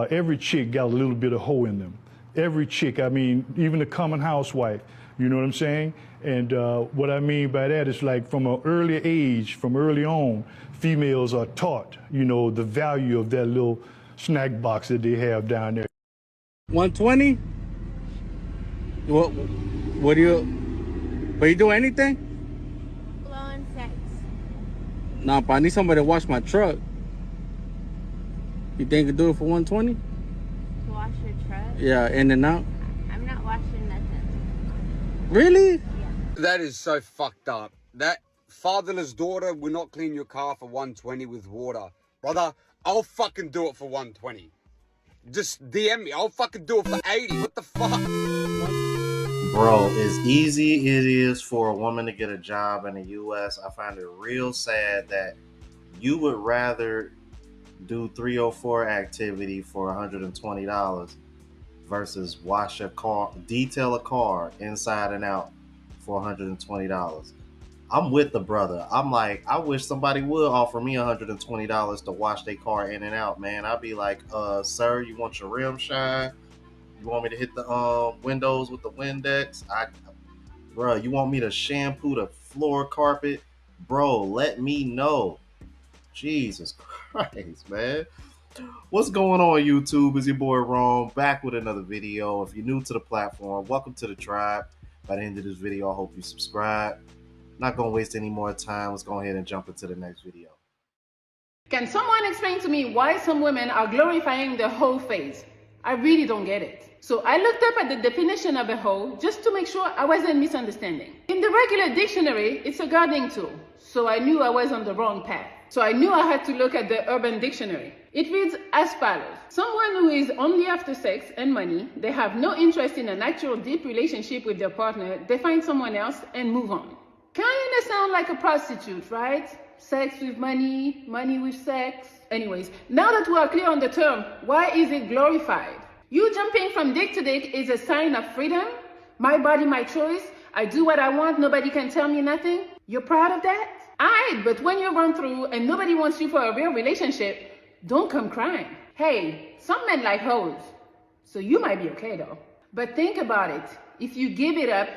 Every chick got a little bit of hoe in them. Every chick, I mean, even the common housewife, you know what I'm saying? And what I mean by that is like from an early age, from early on, females are taught, you know, the value of that little snack box that they have down there. 120? What do you do anything? Blowing sex. Nah, but I need somebody to wash my truck. You think you can do it for 120? To wash your truck? Yeah, in and out. I'm not washing nothing. Really? Yeah. That is so fucked up. That fatherless daughter will not clean your car for 120 with water. Brother, I'll fucking do it for 120. Just DM me. I'll fucking do it for 80. What the fuck? Bro, as easy it is for a woman to get a job in the U.S., I find it real sad that you would rather do 304 activity for $120 versus wash a car, detail a car inside and out for $120. I'm with the brother. I'm like, I wish somebody would offer me $120 to wash their car in and out, man. I'd be like, sir, you want your rim shine? You want me to hit the windows with the Windex? Bro, you want me to shampoo the floor carpet? Bro, let me know. Jesus Christ, man. What's going on, YouTube? It's your boy Rome, back with another video. If you're new to the platform, welcome to the tribe. By the end of this video, I hope you subscribe. Not gonna waste any more time. Let's go ahead and jump into the next video. Can someone explain to me why some women are glorifying the hoe phase? I really don't get it. So I looked up at the definition of a hoe just to make sure I wasn't misunderstanding. In the regular dictionary, it's a gardening tool. So I knew I was on the wrong path. So I knew I had to look at the Urban Dictionary. It reads as follows. Someone who is only after sex and money, they have no interest in an actual deep relationship with their partner, they find someone else and move on. Kinda sound like a prostitute, right? Sex with money, money with sex. Anyways, now that we are clear on the term, why is it glorified? You jumping from dick to dick is a sign of freedom? My body, my choice. I do what I want, nobody can tell me nothing. You're proud of that? Alright, but when you run through and nobody wants you for a real relationship, don't come crying. Hey, some men like hoes, so you might be okay though. But think about it. If you give it up,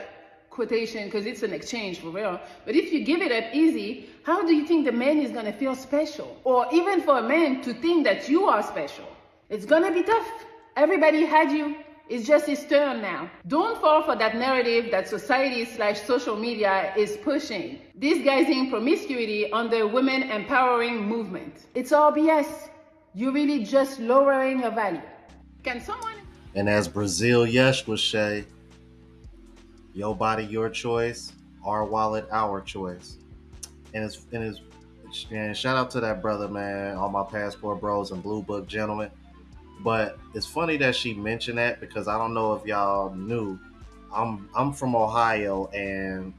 quotation, because it's an exchange for real, but if you give it up easy, how do you think the man is gonna feel special? Or even for a man to think that you are special? It's gonna be tough. Everybody had you. It's just his turn now. Don't fall for that narrative that society/social media is pushing, disguising promiscuity under women empowering movement. It's all BS. You're really just lowering your value. Can someone... And as Brazil Yesh would say, your body, your choice, our wallet, our choice. And shout out to that brother, man, all my passport bros and blue book gentlemen. But it's funny that she mentioned that because I don't know if y'all knew. I'm from Ohio, and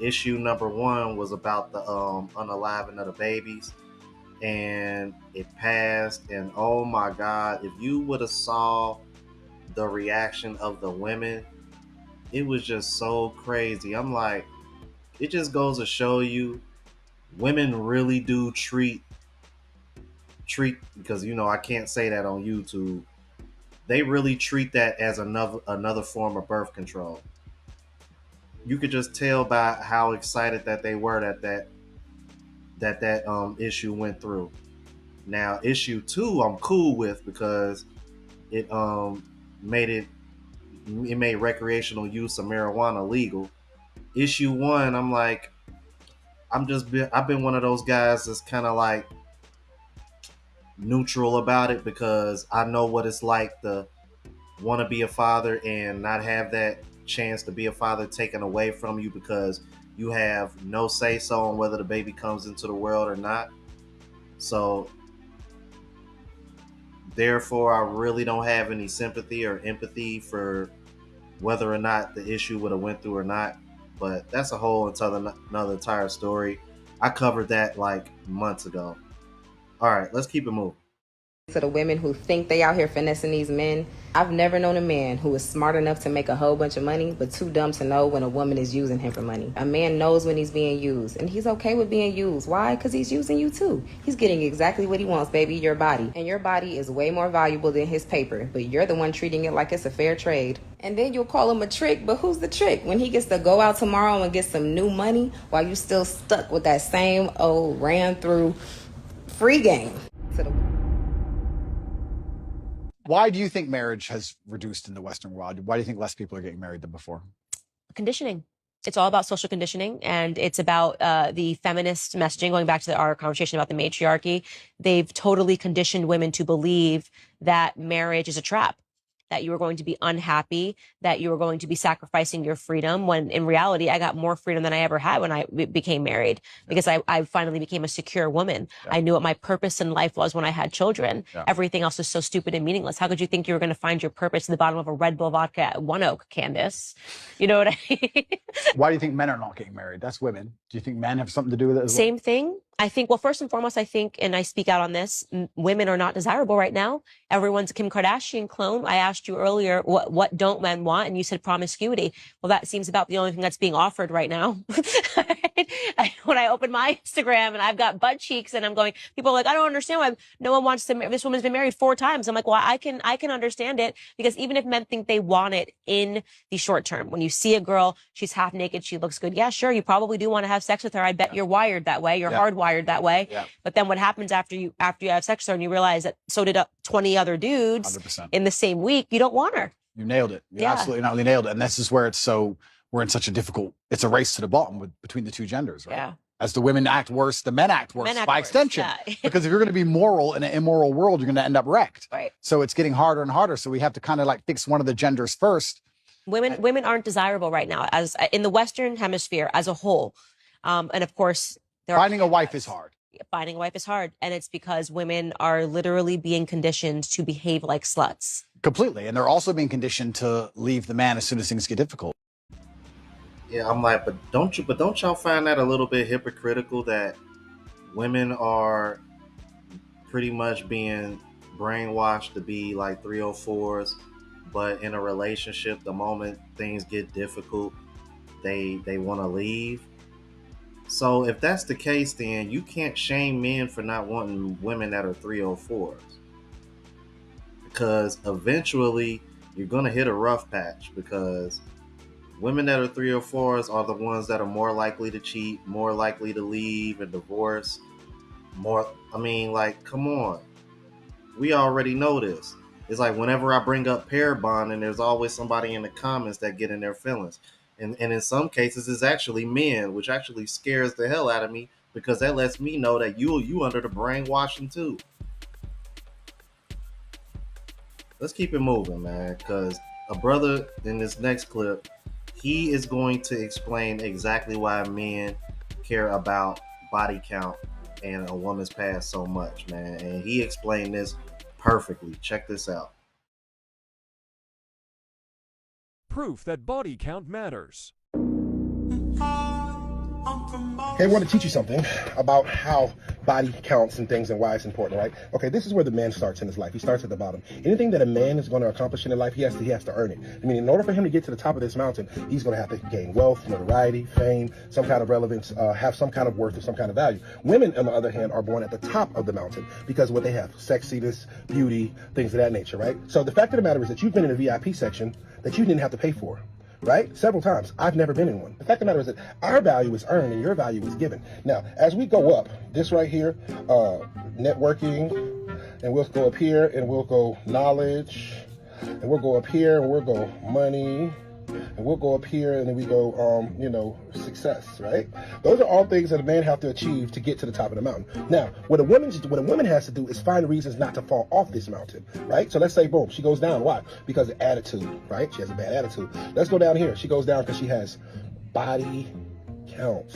issue number 1 was about the unaliving of the babies, and it passed. And oh my God, if you would have saw the reaction of the women, it was just so crazy. I'm like, it just goes to show you, women really do treat, because you know I can't say that on YouTube. They really treat that as another form of birth control. You could just tell by how excited that they were that issue went through. Now issue 2 I'm cool with because it made recreational use of marijuana legal. Issue 1, I'm like, I've been one of those guys that's kind of like neutral about it because I know what it's like to want to be a father and not have that chance to be a father taken away from you because you have no say so on whether the baby comes into the world or not. So therefore I really don't have any sympathy or empathy for whether or not the issue would have went through or not. But that's a whole another entire story. I covered that like months ago. All right, let's keep it moving. To the women who think they out here finessing these men, I've never known a man who is smart enough to make a whole bunch of money, but too dumb to know when a woman is using him for money. A man knows when he's being used, and he's okay with being used. Why? Because he's using you too. He's getting exactly what he wants, baby, your body. And your body is way more valuable than his paper, but you're the one treating it like it's a fair trade. And then you'll call him a trick, but who's the trick? When he gets to go out tomorrow and get some new money while you still stuck with that same old ran through free game. Why do you think marriage has reduced in the Western world? Why do you think less people are getting married than before? Conditioning. It's all about social conditioning, and it's about the feminist messaging. Going back to our conversation about the matriarchy, they've totally conditioned women to believe that marriage is a trap, that you are going to be unhappy, that you are going to be sacrificing your freedom, when in reality, I got more freedom than I ever had when I became married, because I finally became a secure woman. Yeah. I knew what my purpose in life was when I had children. Yeah. Everything else is so stupid and meaningless. How could you think you were going to find your purpose in the bottom of a Red Bull vodka at One Oak, Candace? You know what I mean? Why do you think men are not getting married? That's women. Do you think men have something to do with it as well? Same thing. I think, well, first and foremost, I think, and I speak out on this, women are not desirable right now. Everyone's a Kim Kardashian clone. I asked you earlier, what don't men want? And you said promiscuity. Well, that seems about the only thing that's being offered right now. When I open my Instagram and I've got butt cheeks and I'm going, people are like, I don't understand why no one wants to, this woman's been married 4 times. I'm like, well, I can understand it, because even if men think they want it in the short term, when you see a girl, she's half naked, she looks good. Yeah, sure. You probably do want to have sex with her. I bet you're wired that way. You're hardwired that way. Yeah. But then what happens after you have sex with her and you realize that so did 20 other dudes 100%. In the same week, you don't want her. You nailed it. You absolutely not only nailed it. And this is where we're in such a difficult, it's a race to the bottom between the two genders, right? Yeah. As the women act worse, the men act worse by extension. Yeah. Because if you're going to be moral in an immoral world, you're going to end up wrecked. Right. So it's getting harder and harder. So we have to kind of like fix one of the genders first. Women aren't desirable right now, as in the Western hemisphere as a whole. And of course, finding a wife is hard. Finding a wife is hard. And it's because women are literally being conditioned to behave like sluts. Completely. And they're also being conditioned to leave the man as soon as things get difficult. Yeah, I'm like, but don't y'all find that a little bit hypocritical that women are pretty much being brainwashed to be like 304s, but in a relationship, the moment things get difficult, they want to leave? So if that's the case, then you can't shame men for not wanting women that are 304s, because eventually you're going to hit a rough patch, because women that are 304s are the ones that are more likely to cheat, more likely to leave and divorce. Come on. We already know this. It's like whenever I bring up pair bonding, there's always somebody in the comments that get in their feelings. And in some cases, it's actually men, which actually scares the hell out of me, because that lets me know that you under the brainwashing too. Let's keep it moving, man, because a brother in this next clip, he is going to explain exactly why men care about body count and a woman's past so much, man. And he explained this perfectly. Check this out. Proof that body count matters. Okay, I want to teach you something about how body counts and things and why it's important, right? Okay, this is where the man starts in his life. He starts at the bottom. Anything that a man is going to accomplish in life, he has to earn it. I mean, in order for him to get to the top of this mountain, he's going to have to gain wealth, notoriety, fame, some kind of relevance, have some kind of worth or some kind of value. Women, on the other hand, are born at the top of the mountain because what they have, sexiness, beauty, things of that nature, right? So the fact of the matter is that you've been in a VIP section that you didn't have to pay for. Right? Several times. I've never been in one. The fact of the matter is that our value is earned and your value is given. Now, as we go up, this right here, networking, and we'll go up here and we'll go knowledge, and we'll go up here and we'll go money, and we'll go up here and then we go, success, right? Those are all things that a man have to achieve to get to the top of the mountain. Now, what a woman has to do is find reasons not to fall off this mountain, right? So let's say, boom, she goes down. Why? Because of attitude, right? She has a bad attitude. Let's go down here. She goes down because she has body count.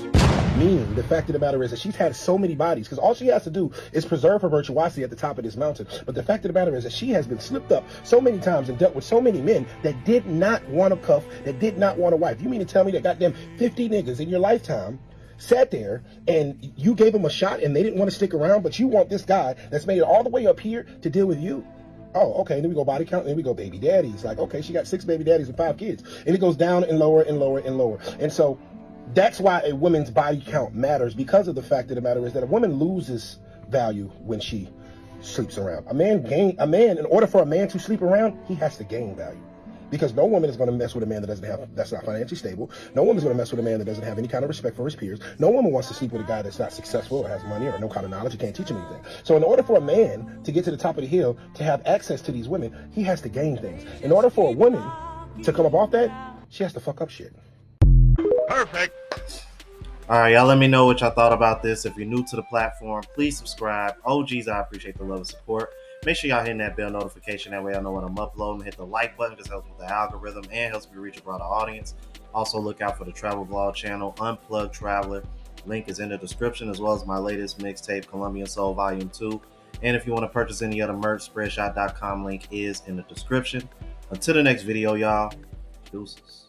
Meaning, the fact of the matter is that she's had so many bodies, because all she has to do is preserve her virtuosity at the top of this mountain. But the fact of the matter is that she has been slipped up so many times and dealt with so many men that did not want a cuff, that did not want a wife. You mean to tell me that goddamn 50 niggas in your lifetime sat there and you gave them a shot and they didn't want to stick around, but you want this guy that's made it all the way up here to deal with you? Oh, okay. And then we go body count. And then we go baby daddies. Like, okay, she got 6 baby daddies and 5 kids. And it goes down and lower and lower and lower. And so that's why a woman's body count matters, because of the fact of the matter is that a woman loses value when she sleeps around. A man, in order for a man to sleep around, he has to gain value. Because no woman is going to mess with a man that's not financially stable. No woman is going to mess with a man that doesn't have any kind of respect for his peers. No woman wants to sleep with a guy that's not successful or has money or no kind of knowledge. You can't teach him anything. So in order for a man to get to the top of the hill, to have access to these women, he has to gain things. In order for a woman to come up off that, she has to fuck up shit. Perfect. All right, y'all, let me know what y'all thought about this. If you're new to the platform, please subscribe. OGs, I appreciate the love and support. Make sure y'all hitting that bell notification. That way I know when I'm uploading. Hit the like button, because it helps with the algorithm and helps me reach a broader audience. Also, look out for the travel vlog channel, Unplugged Traveler. Link is in the description, as well as my latest mixtape, Colombian Soul Volume 2. And if you want to purchase any other merch, spreadshot.com link is in the description. Until the next video, y'all, deuces.